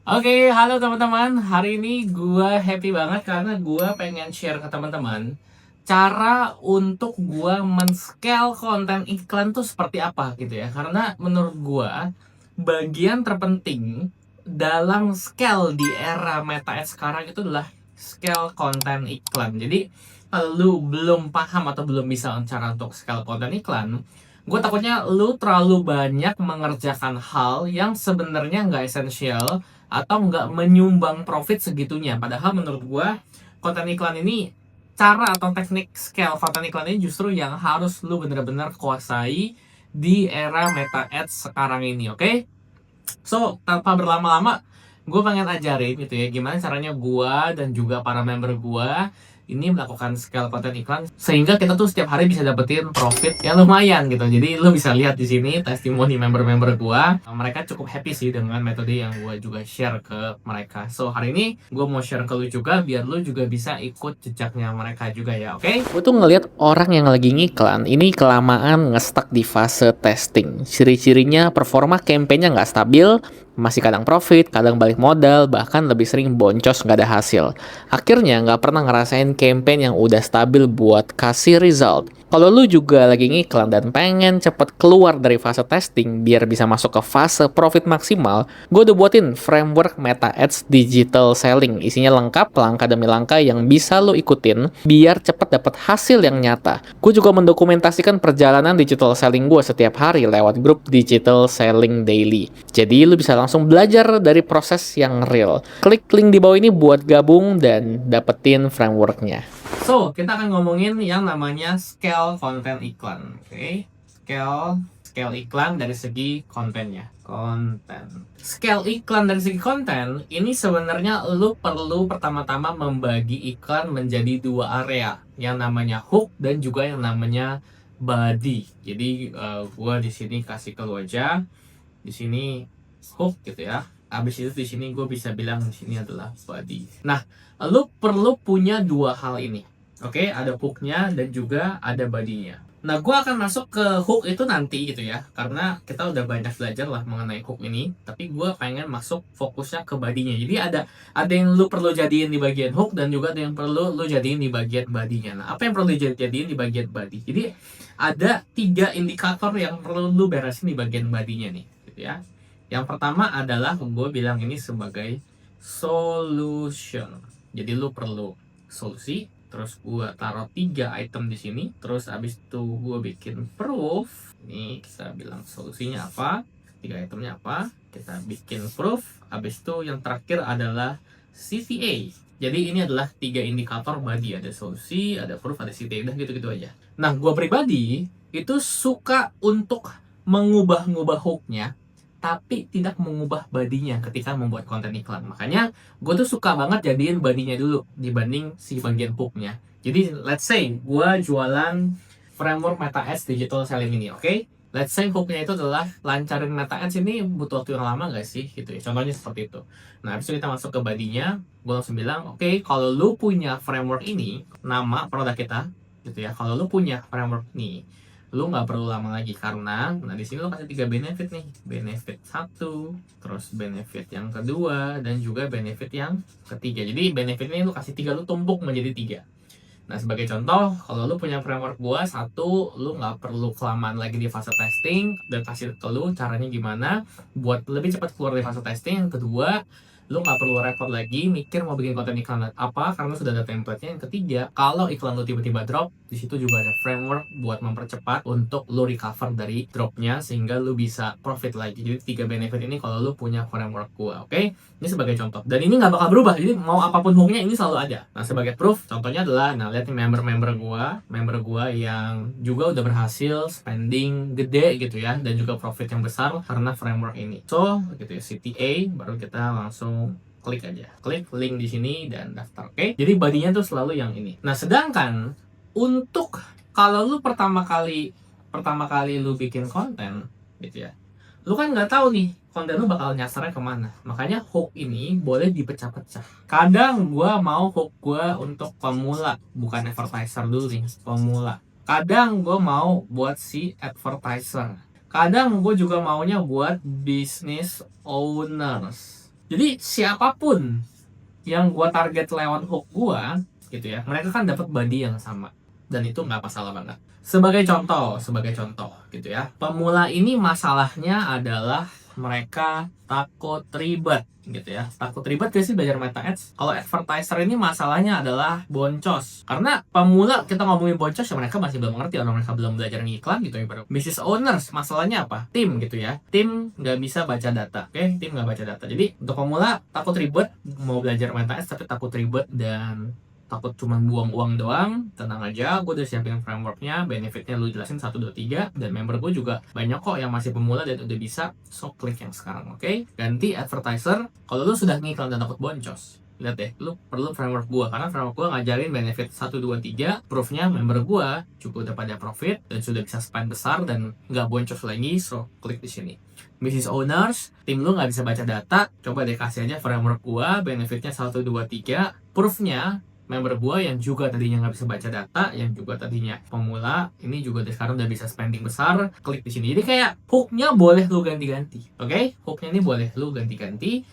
Oke, halo teman-teman. Hari ini gua happy banget karena gua pengen share ke teman-teman cara untuk gua men-scale konten iklan tuh seperti apa gitu ya. Karena menurut gua bagian terpenting dalam scale di era Meta Ads sekarang itu adalah scale konten iklan. Jadi kalau lu belum paham atau belum bisa cara untuk scale konten iklan, gue takutnya lu terlalu banyak mengerjakan hal yang sebenarnya nggak esensial atau nggak menyumbang profit segitunya. Padahal menurut gue konten iklan ini, cara atau teknik scale konten iklan ini justru yang harus lu bener-bener kuasai di era Meta Ads sekarang ini, oke? So, tanpa berlama-lama, gue pengen ajarin gitu ya, gimana caranya gue dan juga para member gue ini melakukan scale konten iklan sehingga kita tuh setiap hari bisa dapetin profit yang lumayan gitu. Jadi lu bisa lihat di sini testimoni member-member gue, mereka cukup happy sih dengan metode yang gue juga share ke mereka. So hari ini gue mau share ke lu juga biar lu juga bisa ikut jejaknya mereka juga ya, oke? Gue tuh ngeliat orang yang lagi ngiklan ini kelamaan nge-stuck di fase testing. Ciri-cirinya performa campaign-nya nggak stabil, masih kadang profit, kadang balik modal, bahkan lebih sering boncos nggak ada hasil. Akhirnya nggak pernah ngerasain campaign yang udah stabil buat kasih result. Kalau lu juga lagi ngiklan dan pengen cepet keluar dari fase testing biar bisa masuk ke fase profit maksimal, gue udah buatin framework Meta Ads Digital Selling. Isinya lengkap, langkah demi langkah yang bisa lu ikutin biar cepet dapet hasil yang nyata. Gue juga mendokumentasikan perjalanan digital selling gue setiap hari lewat grup Digital Selling Daily. Jadi lu bisa langsung belajar dari proses yang real. Klik link di bawah ini buat gabung dan dapetin frameworknya. So, kita akan ngomongin yang namanya scale konten iklan. Oke, scale iklan dari segi kontennya. Scale iklan dari segi konten, ini sebenarnya lu perlu pertama-tama membagi iklan menjadi dua area, yang namanya hook dan juga yang namanya body. Jadi gua di sini kasih ke lu aja, di sini hook gitu ya. Abis itu di sini gue bisa bilang di sini adalah body. Nah, lu perlu punya dua hal ini. Oke, ada hooknya dan juga ada bodinya. Nah, gue akan masuk ke hook itu nanti gitu ya, karena kita udah banyak belajar lah mengenai hook ini. Tapi gue pengen masuk fokusnya ke bodinya. Jadi ada yang lu perlu jadiin di bagian hook dan juga ada yang perlu lu jadiin di bagian bodinya. Nah, apa yang perlu jadiin di bagian body? Jadi ada 3 indikator yang perlu lu beresin di bagian bodinya nih, gitu ya. Yang pertama adalah gue bilang ini sebagai solution. Jadi lu perlu solusi, terus gue taruh 3 item di sini, terus abis itu gue bikin proof. Ini kita bilang solusinya apa, 3 itemnya apa, kita bikin proof. Abis itu yang terakhir adalah CTA. Jadi ini adalah 3 indikator body, ada solusi, ada proof, ada CTA, udah gitu-gitu aja. Nah, gue pribadi itu suka untuk mengubah-ngubah hooknya tapi tidak mengubah badinya ketika membuat konten iklan. Makanya gue tuh suka banget jadiin badinya dulu dibanding si bagian hooknya. Jadi let's say gue jualan framework Meta Ads Digital Selling ini, oke? Let's say hooknya itu adalah lancarin Meta Ads ini butuh waktu yang lama gak sih gitu ya. Contohnya seperti itu. Nah habis itu kita masuk ke badinya, gue langsung bilang oke, kalau lu punya framework ini, nama produk kita gitu ya. Kalau lu punya framework ini, lu nggak perlu lama lagi karena nah di sini lu kasih 3 benefit nih, benefit 1, terus benefit yang kedua, dan juga benefit yang ketiga. Jadi benefit ini lu kasih 3, lu tumpuk menjadi 3. Nah sebagai contoh, kalau lu punya framework gua, 1, lu nggak perlu kelamaan lagi di fase testing, dan kasih ke lu caranya gimana buat lebih cepat keluar dari fase testing. Yang kedua, lu nggak perlu repot lagi mikir mau bikin konten iklan apa karena sudah ada template-nya. Yang ketiga, kalau iklan lu tiba-tiba drop, di situ juga ada framework buat mempercepat untuk lu recover dari dropnya sehingga lu bisa profit lagi. Jadi 3 benefit ini kalau lu punya framework gua, oke? Ini sebagai contoh. Dan ini nggak bakal berubah. Jadi mau apapun hooknya ini selalu ada. Nah sebagai proof, contohnya adalah, nah lihat nih member gua yang juga udah berhasil spending gede gitu ya, dan juga profit yang besar karena framework ini. So gitu ya, CTA, baru kita langsung klik aja, klik link di sini dan daftar, oke? Jadi badinya tuh selalu yang ini. Nah sedangkan untuk kalau lu pertama kali lu bikin konten gitu ya, lu kan nggak tahu nih konten lu bakal nyasarnya kemana. Makanya hook ini boleh dipecah-pecah. Kadang gua mau hook gua untuk pemula, bukan advertiser dulu nih, pemula. Kadang gua mau buat si advertiser. Kadang gue juga maunya buat business owners. Jadi siapapun yang gua target lewat hook gua gitu ya, mereka kan dapat body yang sama, dan itu nggak masalah banget. Sebagai contoh gitu ya, pemula ini masalahnya adalah mereka takut ribet gitu ya. Takut ribet gak sih belajar meta ads? Kalau advertiser ini masalahnya adalah boncos. Karena pemula, kita ngomongin boncos ya, mereka masih belum ngerti, orang mereka belum belajar ngiklan gitu ya. Business owners masalahnya apa? Tim gitu ya. Tim nggak bisa baca data. Oke, tim nggak baca data. Jadi untuk pemula takut ribet, mau belajar meta ads tapi takut ribet dan takut cuma buang uang doang, tenang aja, gue udah siapin frameworknya, benefitnya lu jelasin 1, 2, 3, dan member gue juga banyak kok yang masih pemula dan udah bisa, so klik yang sekarang, oke? Ganti advertiser, kalau lu sudah ngiklan dan takut boncos, lihat deh, lu perlu framework gue, karena framework gue ngajarin benefit 1, 2, 3, proofnya member gue cukup udah pada profit, dan sudah bisa spend besar, dan nggak boncos lagi, so klik di sini. Business owners, tim lu nggak bisa baca data, coba deh kasih aja framework gue, benefitnya 1, 2, 3, proofnya member gue yang juga tadinya nggak bisa baca data, yang juga tadinya pemula, ini juga sekarang udah bisa spending besar, klik di sini. Jadi kayak hooknya boleh lu ganti-ganti, oke? Hooknya ini boleh lu ganti-ganti,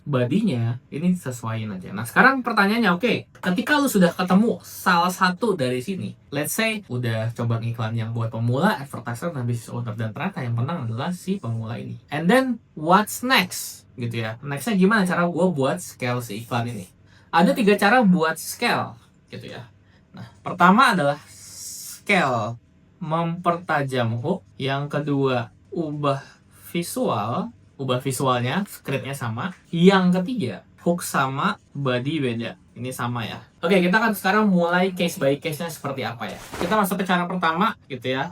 badinya ini sesuaiin aja. Nah sekarang pertanyaannya, oke, ketika lu sudah ketemu salah satu dari sini, let's say udah coba iklan yang buat pemula, advertiser, dan business owner, dan ternyata yang menang adalah si pemula ini. And then what's next? Gitu ya. Nextnya gimana cara gue buat scale si iklan ini? Ada 3 cara buat scale gitu ya. Nah, pertama adalah scale mempertajam hook. Yang kedua, ubah visualnya, scriptnya sama. Yang ketiga, hook sama, body beda. Ini sama ya. Oke, kita akan sekarang mulai case by case-nya seperti apa ya. Kita masuk ke cara pertama gitu ya,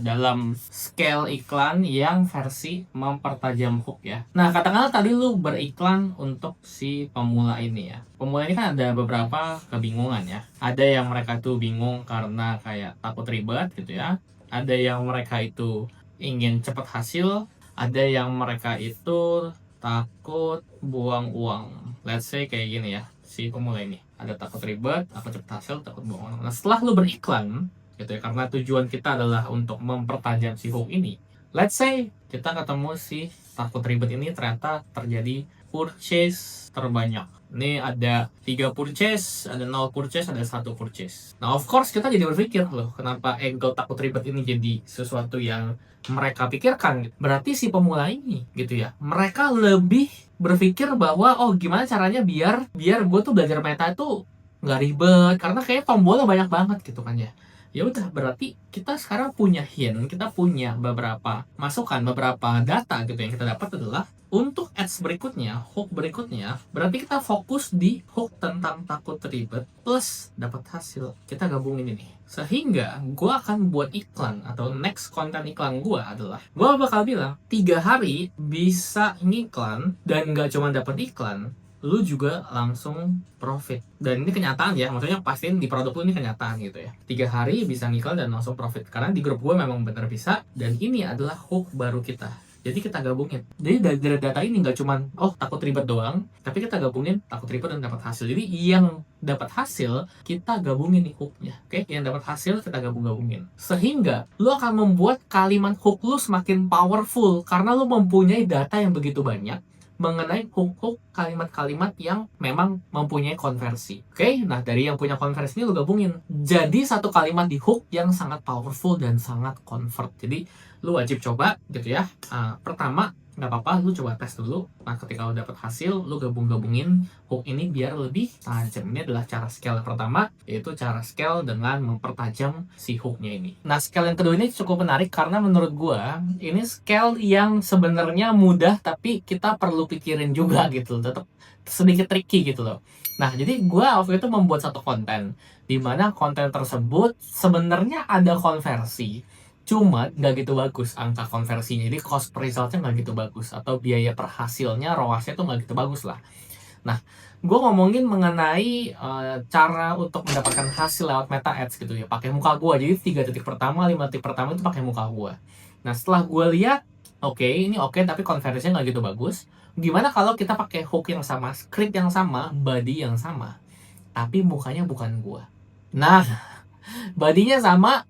dalam scale iklan yang versi mempertajam hook ya. Nah, katakanlah tadi lu beriklan untuk si pemula ini ya. Pemula ini kan ada beberapa kebingungan ya. Ada yang mereka tuh bingung karena kayak takut ribet gitu ya. Ada yang mereka itu ingin cepat hasil. Ada yang mereka itu takut buang uang. Let's say kayak gini ya, si pemula ini ada takut ribet, takut cepat hasil, takut buang uang. Nah setelah lu beriklan gitu ya, karena tujuan kita adalah untuk mempertajam si hook ini, let's say kita ketemu si takut ribet ini, ternyata terjadi purchase terbanyak. Ini ada 3 purchase, ada 0 purchase, ada 1 purchase. Nah of course kita jadi berpikir loh, kenapa angle takut ribet ini jadi sesuatu yang mereka pikirkan. Berarti si pemula ini gitu ya, mereka lebih berpikir bahwa oh gimana caranya biar gue tuh belajar meta itu nggak ribet, karena kayak tombolnya banyak banget gitu kan ya. Ya udah, berarti kita sekarang punya hint, kita punya beberapa masukan, beberapa data gitu yang kita dapat adalah untuk ads berikutnya, hook berikutnya, berarti kita fokus di hook tentang takut ribet plus dapat hasil. Kita gabungin ini. Sehingga gue akan buat iklan atau next konten iklan gue adalah, gue bakal bilang 3 hari bisa ngiklan dan gak cuma dapat iklan, lu juga langsung profit. Dan ini kenyataan ya, maksudnya pastiin di produk lu ini kenyataan gitu ya. 3 hari bisa ngiklan dan langsung profit, karena di grup gue memang bener bisa, dan ini adalah hook baru kita. Jadi kita gabungin. Jadi dari data ini nggak cuman oh takut ribet doang, tapi kita gabungin takut ribet dan dapat hasil. Jadi yang dapat hasil kita gabungin nih hooknya, oke? Yang dapat hasil kita gabungin. Sehingga lu akan membuat kalimat hook lu semakin powerful karena lu mempunyai data yang begitu banyak mengenai hook-hook kalimat-kalimat yang memang mempunyai konversi. Oke, nah dari yang punya konversi ini lu gabungin. Jadi satu kalimat di hook yang sangat powerful dan sangat convert. Jadi lu wajib coba gitu ya. Pertama, nggak apa-apa, lu coba tes dulu. Nah ketika lu dapat hasil, lu gabungin hook ini biar lebih tajam. Ini adalah cara scale yang pertama, yaitu cara scale dengan mempertajam si hooknya ini. Nah scale yang kedua ini cukup menarik karena menurut gua ini scale yang sebenarnya mudah, tapi kita perlu pikirin juga gitu, tetap sedikit tricky gitu loh. Nah jadi gua waktu itu membuat satu konten, di mana konten tersebut sebenarnya ada konversi, cuma nggak gitu bagus angka konversinya. Jadi cost per resultnya nggak gitu bagus, atau biaya per hasilnya, ROAS-nya tuh nggak gitu bagus lah. Nah, gue ngomongin mengenai cara untuk mendapatkan hasil lewat meta ads gitu ya, pakai muka gue. Jadi 3 detik pertama, 5 detik pertama itu pakai muka gue. Nah setelah gue lihat, oke, ini oke, tapi konversinya nggak gitu bagus. Gimana kalau kita pakai hook yang sama, script yang sama, body yang sama, tapi mukanya bukan gue. Nah, bodinya sama,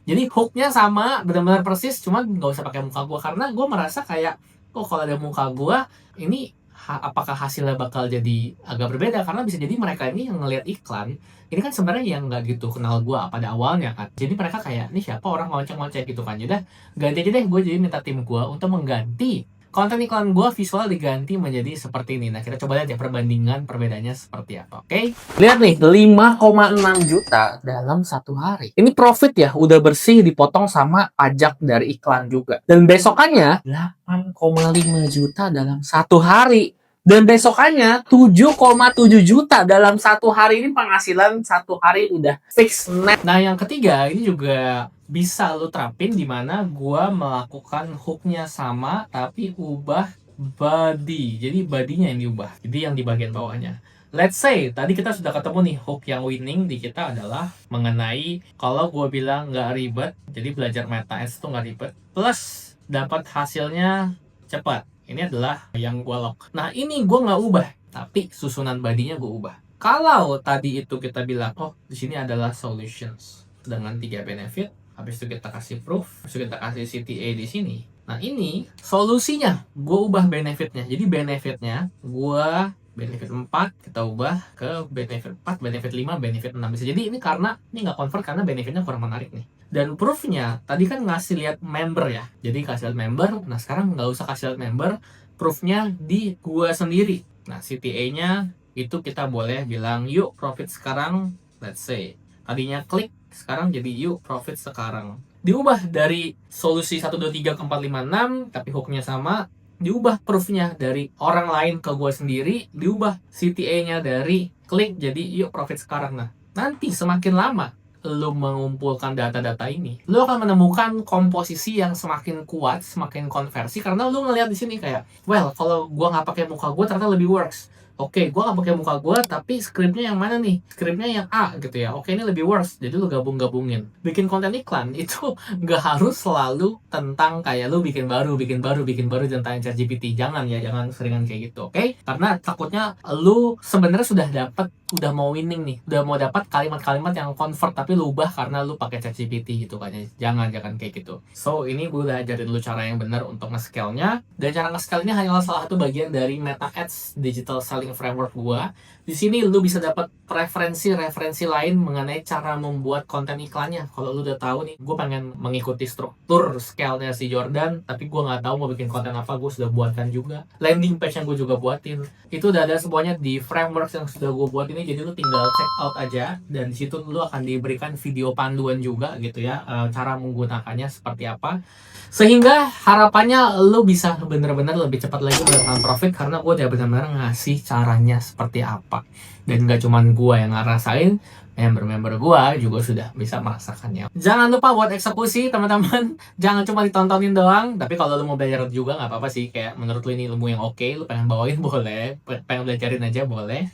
jadi hooknya sama, benar-benar persis, cuma nggak usah pakai muka gue, karena gue merasa kayak, kok kalau ada muka gue, ini apakah hasilnya bakal jadi agak berbeda, karena bisa jadi mereka ini yang ngelihat iklan ini kan sebenarnya yang nggak gitu kenal gue pada awalnya kan, jadi mereka kayak ini siapa orang ngoceh-ngoceh gitu kan. Yaudah, ganti aja deh, gue jadi minta tim gue untuk mengganti konten iklan gue, visual diganti menjadi seperti ini. Nah, kita coba lihat ya perbandingan perbedaannya seperti apa. Oke, lihat nih, 5,6 juta dalam satu hari. Ini profit ya, udah bersih, dipotong sama pajak dari iklan juga. Dan besokannya 8,5 juta dalam satu hari. Dan besokannya 7,7 juta dalam satu hari. Ini penghasilan satu hari udah fix net. Nah, yang ketiga ini juga bisa lu terapin di mana gua melakukan hooknya sama tapi ubah body. Jadi bodinya yang diubah. Jadi yang di bagian bawahnya. Let's say tadi kita sudah ketemu nih hook yang winning di kita adalah mengenai kalau gua bilang nggak ribet. Jadi belajar Meta Ads itu nggak ribet. Plus dapat hasilnya cepat. Ini adalah yang gua lock. Nah, ini gua nggak ubah, tapi susunan bodinya gua ubah. Kalau tadi itu kita bilang, oh di sini adalah solutions dengan 3 benefit, habis itu kita kasih proof, habis itu kita kasih CTA di sini. Nah, ini solusinya gue ubah benefitnya. Jadi benefitnya gue benefit 4 kita ubah ke benefit 4, benefit 5, benefit 6. Bisa jadi ini karena ini nggak convert karena benefitnya kurang menarik nih. Dan proofnya tadi kan ngasih lihat member ya, jadi kasih lihat member. Nah, sekarang nggak usah kasih lihat member, proofnya di gue sendiri. Nah, CTA-nya itu kita boleh bilang yuk profit sekarang, let's say tadinya klik, sekarang jadi yuk profit sekarang. Diubah dari solusi 1, 2, 3 ke 4, 5, 6, tapi hooknya sama. Diubah proofnya dari orang lain ke gue sendiri. Diubah CTA-nya dari klik jadi yuk profit sekarang. Nah, nanti semakin lama lo mengumpulkan data-data ini, lo akan menemukan komposisi yang semakin kuat, semakin konversi, karena lo ngelihat di sini kayak, well, kalau gue nggak pakai muka gue ternyata lebih works. Oke, gue gak pakai muka gue, tapi skripnya yang mana nih? Skripnya yang A gitu ya. Oke, ini lebih worse. Jadi lu gabung-gabungin. Bikin konten iklan itu gak harus selalu tentang kayak lu bikin baru tentang ChatGPT. Jangan ya, jangan seringan kayak gitu. Oke? Karena takutnya lu sebenarnya sudah dapat, udah mau winning nih, udah mau dapat kalimat-kalimat yang convert, tapi lu ubah karena lu pakai ChatGPT gitu kan. Jangan kayak gitu. So, ini gue udah ajarin lu cara yang benar untuk nge-scale-nya. Dan cara nge-scale-nya hanyalah salah satu bagian dari Meta Ads Digital Selling Framework gua. Di sini lu bisa dapat referensi lain mengenai cara membuat konten iklannya. Kalau lu udah tahu nih, gue pengen mengikuti struktur scale-nya si Jordan, tapi gue nggak tahu mau bikin konten apa, gue sudah buatkan juga. Landing page yang gue juga buatin, itu udah ada semuanya di framework yang sudah gue buat ini. Jadi lu tinggal check out aja, dan di situ lu akan diberikan video panduan juga gitu ya, cara menggunakannya seperti apa. Sehingga harapannya lu bisa bener-bener lebih cepat lagi mendapatkan profit, karena gue udah benar-benar ngasih caranya seperti apa. Dan gak cuman gue yang ngerasain, member-member gue juga sudah bisa merasakannya. Jangan lupa buat eksekusi teman-teman. Jangan cuma ditontonin doang. Tapi kalau lu mau belajar juga gak apa-apa sih. Kayak menurut lu ini ilmu yang oke, lu pengen bawain boleh, pengen belajarin aja boleh.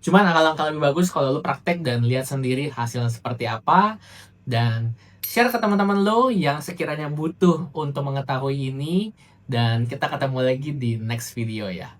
Cuman alangkah lebih bagus kalau lu praktek dan lihat sendiri hasilnya seperti apa. Dan share ke teman-teman lo yang sekiranya butuh untuk mengetahui ini. Dan kita ketemu lagi di next video ya.